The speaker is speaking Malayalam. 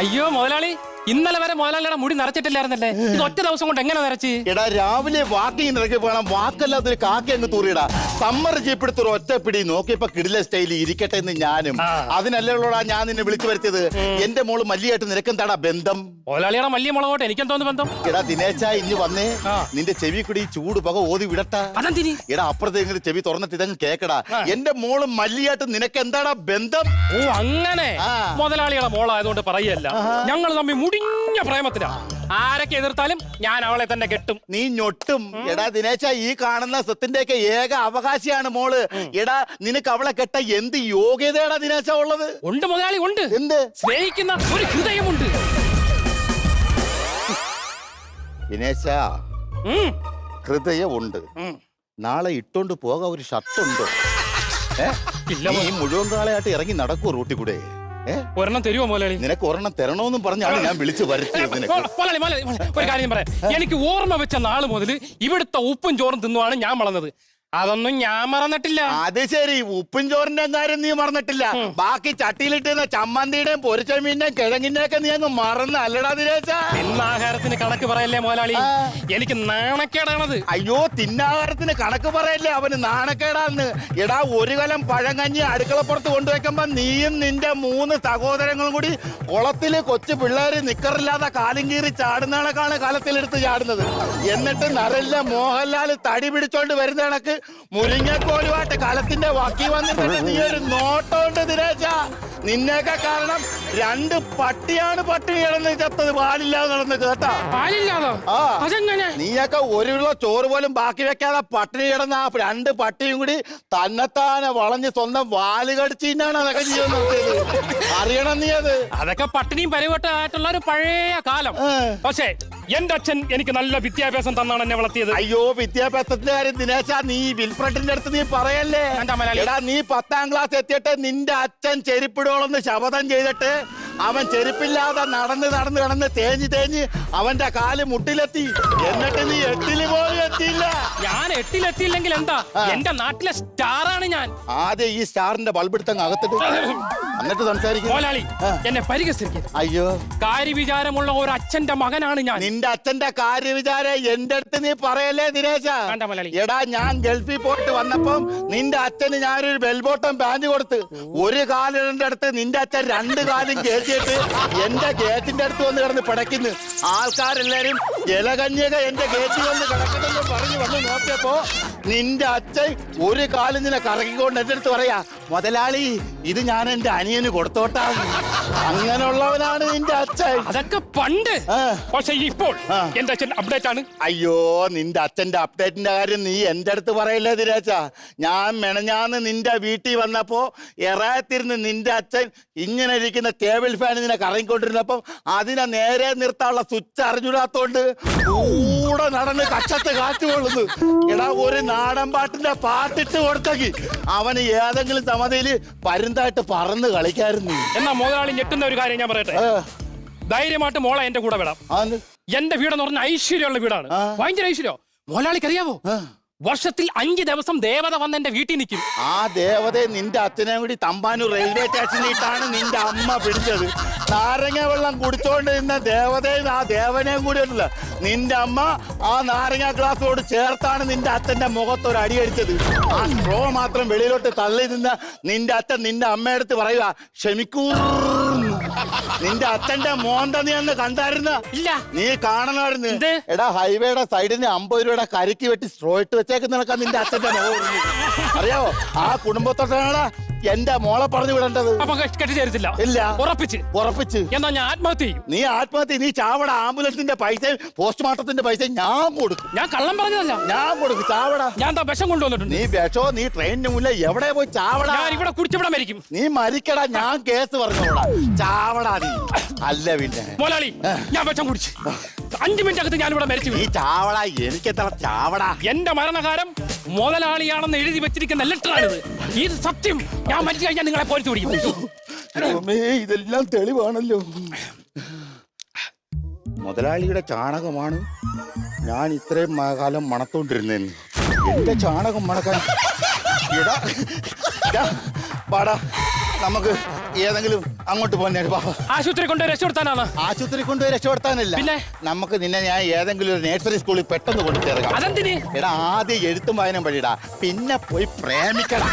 അയ്യോ മുതലാളി, ഇന്നലെ വരെ മുതലാളിയുടെ മുടി നിറച്ചിട്ടില്ലായിരുന്നല്ലേ? ഇത് ഒറ്റ ദിവസം കൊണ്ട് എങ്ങനെ നിറച്ച്? എടാ രാവിലെ വാക്കിങ് ഇറക്കി പോകണം, വാക്കല്ലാത്തൊരു കാക്ക അങ്ങ് തൂറിയിടാ. സമ്മർ ജീപ്പെടുത്തൊരു ഒറ്റപ്പിടി നോക്കിയപ്പോ കിടില സ്റ്റൈലിൽ ഇരിക്കട്ടെ എന്ന് ഞാനും. അതിനല്ലോടാ ഞാൻ നിന്നെ വിളിച്ചു വരുത്തിയത്. എന്റെ മോള് മല്ലിയായിട്ട് നിനക്കെന്താടാ ബന്ധം? മുതലാളിയുടെ മല്ലിയ മുളകോട്ട് എനിക്കെന്തോന്ന് ബന്ധം? എടാ ദിനേശ ഇഞ്ഞ് വന്നേ, നിന്റെ ചെവി കൂടി ചൂട് പക ഓതി വിടട്ടാ. അതെന്തിനി? എടാ അപ്പുറത്തെങ്കിലും ചെവി തുറന്നിട്ട് ഇതങ്ങ് കേക്കടാ. എന്റെ മോള് മല്ലിയായിട്ട് നിനക്ക് എന്താടാ ബന്ധം? ഓ അങ്ങനെ. മുതലാളിയുടെ മോളായതുകൊണ്ട് പറയല്ല, ഞങ്ങൾ തമ്മിൽ മുടിഞ്ഞ പ്രേമത്തിലാ. ആരൊക്കെ എതിർത്താലും ഞാൻ അവളെ തന്നെ കെട്ടും. നീ ഞൊട്ടും. എടാ ദിനേശ, ഈ കാണുന്ന സ്വത്തിന്റെ ഒക്കെ ഏക അവകാശിയാണ് മോള്. എടാ നിനക്ക് അവളെ കെട്ട എന്ത് യോഗ്യതയാടാ ദിനേശ ഉള്ളത്? ഉണ്ട് മുതലാളി, ഉണ്ട്. എന്ത്? സ്നേഹിക്കുന്ന ഒരു ഹൃദയമുണ്ട് ദിനേശ. ഹൃദയമുണ്ട്. നാളെ ഇട്ടോണ്ട് പോക ഒരു ഷർട്ടുണ്ടോ? നീ മുഴുവൻ കാളയായിട്ട് ഇറങ്ങി നടക്കൂ റൂട്ടിൽ കൂടെ. ഒരെണ്ണം തരുമോ മുതലാളി? നിനക്ക് ഒരെണ്ണം തരണമെന്നും പറഞ്ഞാണ് ഞാൻ വിളിച്ചു വരുത്തിയത്. ഒരു കാര്യം പറയാം, എനിക്ക് ഓർമ്മ വെച്ച നാള് മുതൽ ഇവിടുത്തെ ഉപ്പും ചോറും തിന്നുവാണ് ഞാൻ വളർന്നത്. അതൊന്നും ഞാൻ മറന്നിട്ടില്ല. അത് ശരി, ഉപ്പും ചോറിന്റെ കാര്യം നീ മറന്നിട്ടില്ല. ബാക്കി ചട്ടിയിലിട്ടുന്ന ചമ്മന്തിയുടെയും പൊരിച്ചമീന്റെയും കിഴങ്ങിന്റെ ഒക്കെ നീ അങ്ങ് മറന്ന് അല്ലടാ ദിനേശ. തിന്നാഹാരത്തിന് കണക്ക് പറയല്ലേ മുതലാളി, എനിക്ക് നാണക്കേടാണത്. അയ്യോ, തിന്നാഹാരത്തിന് കണക്ക് പറയല്ലേ, അവന് നാണക്കേടാന്ന്. എടാ ഒരു കലം പഴങ്കഞ്ഞി അടുക്കളപ്പുറത്ത് കൊണ്ടുവയ്ക്കുമ്പോ നീയും നിന്റെ 3 സഹോദരങ്ങളും കൂടി കുളത്തില് കൊച്ചു പിള്ളേര് നിക്കറില്ലാതെ കാലും കീറി ചാടുന്നണക്കാണ് കാലത്തിലെടുത്ത് ചാടുന്നത്. എന്നിട്ട് നരല്ല മോഹൻലാൽ തടി പിടിച്ചോണ്ട് വരുന്ന കണക്ക് മുരിങ്ങക്കോലുമായിട്ട് കാലത്തിന്റെ വക്കി വന്നിട്ട് നീ ഒരു നോട്ടമുണ്ട് ദിനേശ. നിന്നെയൊക്കെ കാരണം 2 പട്ടിയാണ് പട്ടിണി കിടന്ന് ചത്തത്, പാലില്ലാതെ നടന്ന് കേട്ടാ. നീയൊക്കെ ഒരു കിലോ ചോറ് പോലും ബാക്കി വെക്കാതെ പട്ടിണി കിടന്ന ആ 2 പട്ടിയും കൂടി തന്നെത്താനെ വളഞ്ഞ് സ്വന്തം വാല് കടിച്ചിട്ടാണ് അതൊക്കെ ജീവൻ നിർത്തിയത്. അറിയണം നീ അത്. അതൊക്കെ പട്ടിണിയും പരിവട്ടമായിട്ടുള്ള ഒരു പഴയ കാലം. പക്ഷേ എന്റെ അച്ഛൻ എനിക്ക് നല്ല വിദ്യാഭ്യാസം തന്നാണ് എന്നെ വളർത്തിയത്. അയ്യോ, വിദ്യാഭ്യാസത്തിന്റെ കാര്യം ദിനേശ നീ വിൽഫ്രണ്ടിന്റെ അടുത്ത് നീ പറയല്ലേ. എടാ നീ 10ാം ക്ലാസ് എത്തിയിട്ട് നിന്റെ അച്ഛൻ ചെരുപ്പിടോളെന്ന് ശപഥം ചെയ്തിട്ട് അവൻ ചെരുപ്പില്ലാതെ നടന്ന് തേഞ്ഞ് അവന്റെ കാല് മുട്ടിലെത്തി. എന്നിട്ട് നീ 8ല് പോലും എത്തിയില്ല. ഞാൻ 8ലെത്തിയില്ലെങ്കിൽ എന്താ, എന്റെ നാട്ടിലെ സ്റ്റാറാണ് ഞാൻ. ആദ്യം ഈ സ്റ്റാറിന്റെ ബൾബെടുത്തങ്ങ് അകത്തിട്ട് എന്നിട്ട് സംസാരിക്കും. എന്നെ പരിഹസിക്കരുത്. അയ്യോ, കാര്യവിചാരമുള്ള ഒരു അച്ഛന്റെ മകനാണ് ഞാൻ. നിന്റെ അച്ഛന്റെ കാര്യവിചാരം എന്റെ അടുത്ത് നീ പറയല്ലേ ദിനേശ. എടാ ഞാൻ ഗൾഫിൽ പോയിട്ട് വന്നപ്പം നിന്റെ അച്ഛന് ഞാനൊരു ബെൽബോട്ടം പാന്റ് കൊടുത്ത്. ഒരു കാലിന്റെ അടുത്ത് നിന്റെ അച്ഛൻ 2 കാലും കയറ്റിയിട്ട് എന്റെ ഗേറ്റിന്റെ അടുത്ത് വന്ന് കിടന്ന് പിടയ്ക്കുന്നു. ആൾക്കാരെല്ലാരും ജലകന്യക എന്റെ ഗേറ്റിൽ വന്ന് കിടക്കുന്നെന്ന് പറഞ്ഞു വന്ന് നോക്കിയപ്പോ നിന്റെ അച്ഛൻ ഒരു കാലിൽ നിന്നെ കറക്കിക്കൊണ്ട് എന്റെ അടുത്ത് പറയാ, മുതലാളി ഇത് ഞാൻ എന്റെ അനിയന് കൊടുത്തോട്ടാ. അങ്ങനെയുള്ളവനാണ് നിന്റെ അച്ഛൻ. അതൊക്കെ പണ്ട്. പക്ഷെ ഇപ്പോൾ എന്റെ അച്ഛൻ അപ്ഡേറ്റ് ആണ്. അയ്യോ, നിന്റെ അച്ഛന്റെ അപ്ഡേറ്റിന്റെ കാര്യം നീ എന്റെ അടുത്ത് പറയില്ലേ ദിനേശ. ഞാൻ മെനഞ്ഞാന്ന് നിന്റെ വീട്ടിൽ വന്നപ്പോ എറാത്തിരുന്ന് നിന്റെ അച്ഛൻ ഇങ്ങനെ ഇരിക്കുന്ന ടേബിൾ ഫാൻ നിന്നെ കറങ്ങിക്കൊണ്ടിരുന്നപ്പം അതിനെ നേരെ നിർത്താനുള്ള സ്വിച്ച് അറിഞ്ഞൂടാത്തോണ്ട് കൂടെ നടന്ന് കച്ചത്ത് കാറ്റ് കൊള്ളുന്നു. എടാ ഒരു നാടൻ പാട്ടിന്റെ പാട്ടിട്ട് കൊടുത്തെങ്കിൽ അവന് ഏതെങ്കിലും സമിതിയിൽ പരുന്തായിട്ട് പറന്ന് കളിക്കായിരുന്നു. എന്നാ മുതലാളി ഞെട്ടുന്ന ഒരു കാര്യം ഞാൻ പറയട്ടെ. ധൈര്യമായിട്ട് മോളെ എന്റെ കൂടെ വിടാം. എന്റെ വീടെന്ന് പറഞ്ഞ ഐശ്വര്യമുള്ള വീടാണ്, ഭയങ്കര ഐശ്വര്യം. മുതലാളിക്ക് അറിയാവോ, വർഷത്തിൽ 5 ദിവസം ദേവത വന്ന് എന്റെ വീട്ടിൽ നിൽക്കും. ആ ദേവതയെ നിന്റെ അച്ഛനെ കൂടി തമ്പാനൂർ റെയിൽവേ സ്റ്റേഷനിലിട്ടാണ് നിന്റെ അമ്മ പിടിച്ചത്. നാരങ്ങ വെള്ളം കുടിച്ചോണ്ട് നിന്ന ദേവതയും ആ ദേവനെയും കൂടി ഉണ്ടല്ല നിന്റെ അമ്മ ആ നാരങ്ങ ഗ്ലാസോട് ചേർത്താണ് നിന്റെ അച്ഛന്റെ മുഖത്തൊരു അടിയടിച്ചത്. ആ സ്ട്രോ മാത്രം വെളിയിലോട്ട് തള്ളി നിന്ന നിന്റെ അച്ഛൻ നിന്റെ അമ്മയടുത്ത് പറയുക, ക്ഷമിക്കൂ. നിന്റെ അച്ഛന്റെ മോന്ത നീ അന്ന് കണ്ടായിരുന്ന? ഇല്ല. നീ കാണണമായിരുന്നു. എടാ ഹൈവേയുടെ സൈഡിന് 50 രൂപയുടെ കരിക്ക് വെട്ടി സ്ട്രോ ഇട്ട് വെച്ചേക്കുന്ന നടക്കാൻ നിന്റെ അച്ഛന്റെ മുഖം. അറിയാവോ, ആ കുടുംബത്തോട്ടാണ് എന്റെ മോളെ പറഞ്ഞു വിടേണ്ടത്. കെട്ടിച്ചേരത്തില്ല. ഇല്ല. ഉറപ്പിച്ച് എന്നാ ഞാൻ ആത്മഹത്യ ചെയ്യും. നീ ആത്മഹത്യ, നീ ചാവട. ആംബുലൻസിന്റെ പൈസയും പോസ്റ്റ്മോർട്ടത്തിന്റെ പൈസയും ഞാൻ കൊടുക്കും. ഞാൻ കള്ളം പറഞ്ഞതല്ല, ഞാൻ കൊടുക്കും. ചാവട. ഞാൻ വിഷം കൊണ്ടുവന്നിട്ടുണ്ട്. നീ വിഷോ, നീ ട്രെയിനിന് മുന്നിൽ എവിടെ പോയി ചാവട. ഞാൻ ഇവിടെ കുടിച്ചിവിടെ മരിക്കും. നീ മരിക്കടാ, ഞാൻ കേസ് പറഞ്ഞോടാ. ചാവടാ നീ. അല്ല പിന്നെ മുതലാളി, ഞാൻ വിഷം കുടിച്ച് 5 മിനിറ്റ് അകത്ത് ഞാൻ ഇവിടെ മരിച്ചു. നീ ചാവടാ, എനിക്കെത്ര ചാവടാ. എന്റെ മരണകാരം മുതലാളിയാണെന്ന് എഴുതി വെച്ചിരിക്കുന്ന ലെറ്ററാണിത്. ഇത് സത്യം. ഞാൻ മരിച്ചു കഴിഞ്ഞാൽ നിങ്ങളെ പോലീസ് പിടിക്കും. ഇതെല്ലാം തെളിവാണല്ലോ. മുതലാളിയുടെ ചാണകമാണ് ഞാൻ ഇത്രയും കാലം മണത്തോണ്ടിരുന്നേന്ന്. എന്റെ ചാണകം മണക്കാൻ പാടാ നമുക്ക് ഏതെങ്കിലും അങ്ങോട്ട് പോന്നെ ആശുപത്രി കൊണ്ടുപോയി രക്ഷപ്പെടുത്താനാണ്. ആശുപത്രി കൊണ്ടുപോയി രക്ഷപ്പെടുത്താനല്ല, പിന്നെ നമുക്ക് നിന്നെ ഞാൻ ഏതെങ്കിലും ഒരു നേഴ്സറി സ്കൂളിൽ പെട്ടെന്ന് കൊണ്ടു ചേർക്കാം. അതെന്തിന്? എടാ ആദ്യം എഴുത്തും വായനം പഠിടാ, പിന്നെ പോയി പ്രേമിക്കടാ.